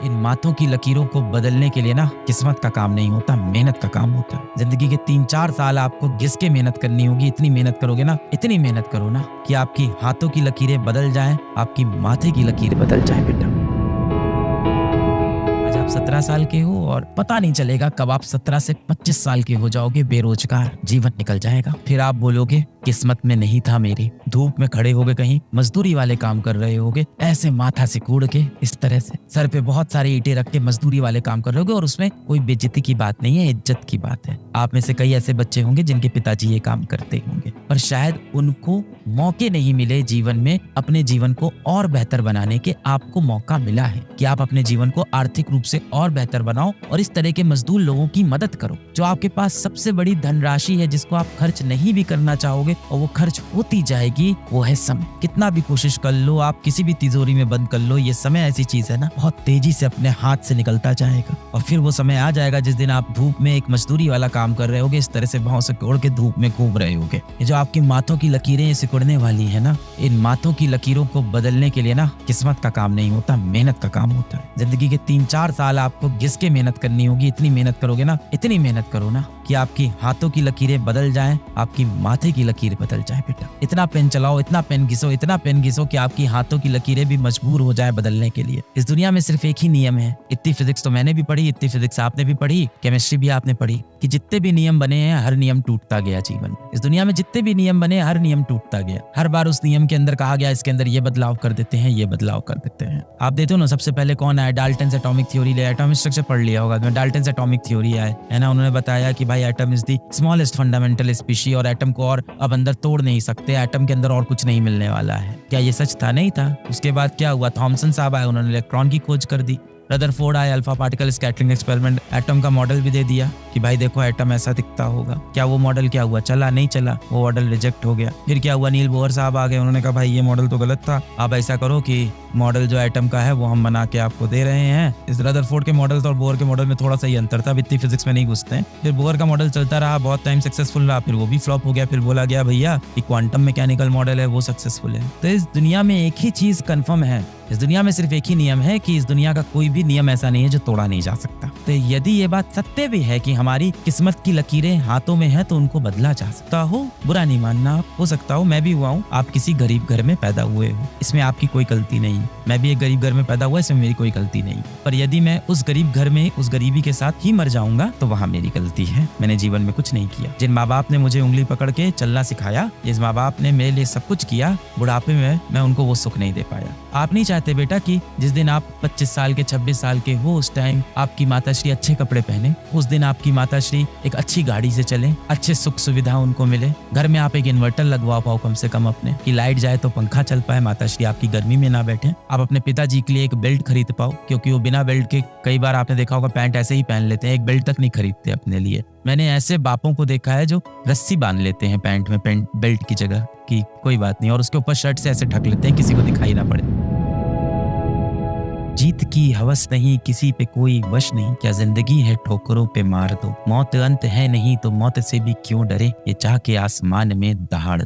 इन माथों की लकीरों को बदलने के लिए ना किस्मत का काम नहीं होता, मेहनत का काम होता है। जिंदगी के 3-4 साल आपको घिस के मेहनत करनी होगी। इतनी मेहनत करोगे ना, इतनी मेहनत करो ना कि आपकी हाथों की लकीरें बदल जाएं, आपकी माथे की लकीर बदल जाए बेटा। आज आप 17 साल के हो और पता नहीं चलेगा कब आप 17 से 25 साल के हो जाओगे। बेरोजगार जीवन निकल जाएगा। फिर आप बोलोगे किस्मत में नहीं था मेरी। धूप में खड़े होगे, कहीं मजदूरी वाले काम कर रहे होगे, ऐसे माथा से कूड़ के, इस तरह से सर पे बहुत सारी ईंटें रख के मजदूरी वाले काम कर रहे होगे और उसमें कोई बेइज्जती की बात नहीं है, इज्जत की बात है। आप में से कई ऐसे बच्चे होंगे जिनके पिताजी ये काम करते होंगे, पर शायद उनको मौके नहीं मिले जीवन में अपने जीवन को और बेहतर बनाने के। आपको मौका मिला है कि आप अपने जीवन को आर्थिक रूप से और बेहतर बनाओ और इस तरह के मजदूर लोगों की मदद करो। जो आपके पास सबसे बड़ी धनराशि है जिसको आप खर्च नहीं भी करना चाहोगे और वो खर्च होती जाएगी, वो है समय। कितना भी कोशिश कर लो, आप किसी भी तिजोरी में बंद कर लो, ये समय ऐसी चीज है ना, बहुत तेजी से अपने हाथ से निकलता जाएगा। और फिर वो समय आ जाएगा जिस दिन आप धूप में एक मजदूरी वाला काम कर रहे होगे, इस तरह से भाव से कोड़ के धूप में घूम रहे होगे। ये जो आपकी माथों की लकीरें सिकुड़ने वाली है ना, इन माथों की लकीरों को बदलने के लिए ना किस्मत का काम नहीं होता, मेहनत का काम होता है। जिंदगी के 3-4 साल आपको घिस के मेहनत करनी होगी। इतनी मेहनत करोगे ना, इतनी मेहनत करो ना कि आपकी हाथों की लकीरें बदल जाएं, आपकी माथे की लकीर बदल जाए बेटा। इतना पेन चलाओ, इतना पेन घिसो, इतना पेन घिसो कि आपकी हाथों की लकीरें भी मजबूर हो जाए बदलने के लिए। इस दुनिया में सिर्फ एक ही नियम है। इतनी फिजिक्स तो मैंने भी पढ़ी, इतनी फिजिक्स आपने भी पढ़ी, केमिस्ट्री भी आपने पढ़ी, कि जितने भी नियम बने हैं हर नियम टूटता गया जीवन में। इस दुनिया में जितने भी नियम बने हर नियम टूटता गया। हर बार उस नियम के अंदर कहा गया इसके अंदर ये बदलाव कर देते हैं, ये बदलाव कर देते हैं। आप देखते हो ना, सबसे पहले कौन आया? डाल्टन से एटॉमिक थ्योरी ले, एटॉमिक स्ट्रक्चर पढ़ लिया होगा। डाल्टन से एटॉमिक थ्योरी आए है ना, उन्होंने बताया कि भाई atom is the smallest fundamental species और एटम को और अब अंदर तोड़ नहीं सकते, एटम के अंदर और कुछ नहीं मिलने वाला है। क्या ये सच था? नहीं था। उसके बाद क्या हुआ? थॉमसन साहब आए, उन्होंने इलेक्ट्रॉन की खोज कर दी। रदरफोर्ड आए, alpha particle scattering experiment, atom का मॉडल भी दे दिया कि भाई देखो एटम ऐसा दिखता होगा। क्या वो मॉडल क्या हुआ? चला? नहीं चला, वो मॉडल रिजेक्ट हो गया। फिर क्या हुआ? नील बोहर साहब आ गए, उन्होंने कहा भाई ये मॉडल तो गलत था, आप ऐसा करो कि मॉडल जो एटम का है वो हम बना के आपको दे रहे हैं। इस रदरफोर्ड के मॉडल और बोहर के मॉडल में थोड़ा सा ही अंतर था, इतनी फिजिक्स में नहीं घुसते हैं। फिर बोहर का मॉडल चलता रहा, बहुत टाइम सक्सेसफुल रहा, फिर वो भी फ्लॉप हो गया। फिर बोला गया भैया कि क्वांटम मैकेनिकल मॉडल है वो सक्सेसफुल है। तो इस दुनिया में एक ही चीज कंफर्म है, इस दुनिया में सिर्फ एक ही नियम है कि इस दुनिया का कोई भी नियम ऐसा नहीं है जो तोड़ा नहीं जा सकता। तो यदि ये बात सत्य भी है कि हमारी किस्मत की लकीरें हाथों में है तो उनको बदला जा सकता हो, बुरा नहीं मानना। हो सकता हो मैं भी हुआ हूँ, आप किसी गरीब घर में पैदा हुए हो, इसमें आपकी कोई गलती नहीं। मैं भी एक गरीब घर में पैदा हुआ, इसमें मेरी कोई गलती नहीं। पर यदि मैं उस गरीब घर में उस गरीबी के साथ ही मर जाऊंगा तो वहाँ मेरी गलती है। मैंने जीवन में कुछ नहीं किया। जिन माँ बाप ने मुझे उंगली पकड़ के चलना सिखाया, जिस माँ बाप ने मेरे लिए सब कुछ किया, बुढ़ापे में मैं उनको वो सुख नहीं दे पाया। आप नहीं चाहते बेटा कि जिस दिन आप 25 साल के 26 साल के हो उस टाइम आपकी माताश्री अच्छे कपड़े पहने, उस दिन आपकी माताश्री एक अच्छी गाड़ी से चले, अच्छे सुख सुविधा उनको मिले, घर में आप एक इन्वर्टर लगवा पाओ कम से कम अपने, कि लाइट जाए तो पंखा चल पाए, माताश्री आपकी गर्मी में ना बैठे। आप अपने पिताजी के लिए एक बेल्ट खरीद पाओ, क्योंकि वो बिना बेल्ट के कई बार आपने देखा होगा पैंट ऐसे ही पहन लेते हैं, एक बेल्ट तक नहीं खरीदते अपने लिए। मैंने ऐसे बापों को देखा है जो रस्सी बांध लेते हैं पैंट में, पैंट बेल्ट की जगह, कि कोई बात नहीं, और उसके ऊपर शर्ट से ऐसे ढक लेते हैं किसी को दिखाई ना पड़े। जीत की हवस नहीं, किसी पे कोई वश नहीं, क्या जिंदगी है ठोकरों पे मार दो, मौत अंत है नहीं तो मौत से भी क्यों डरे, ये चाह के आसमान में दहाड़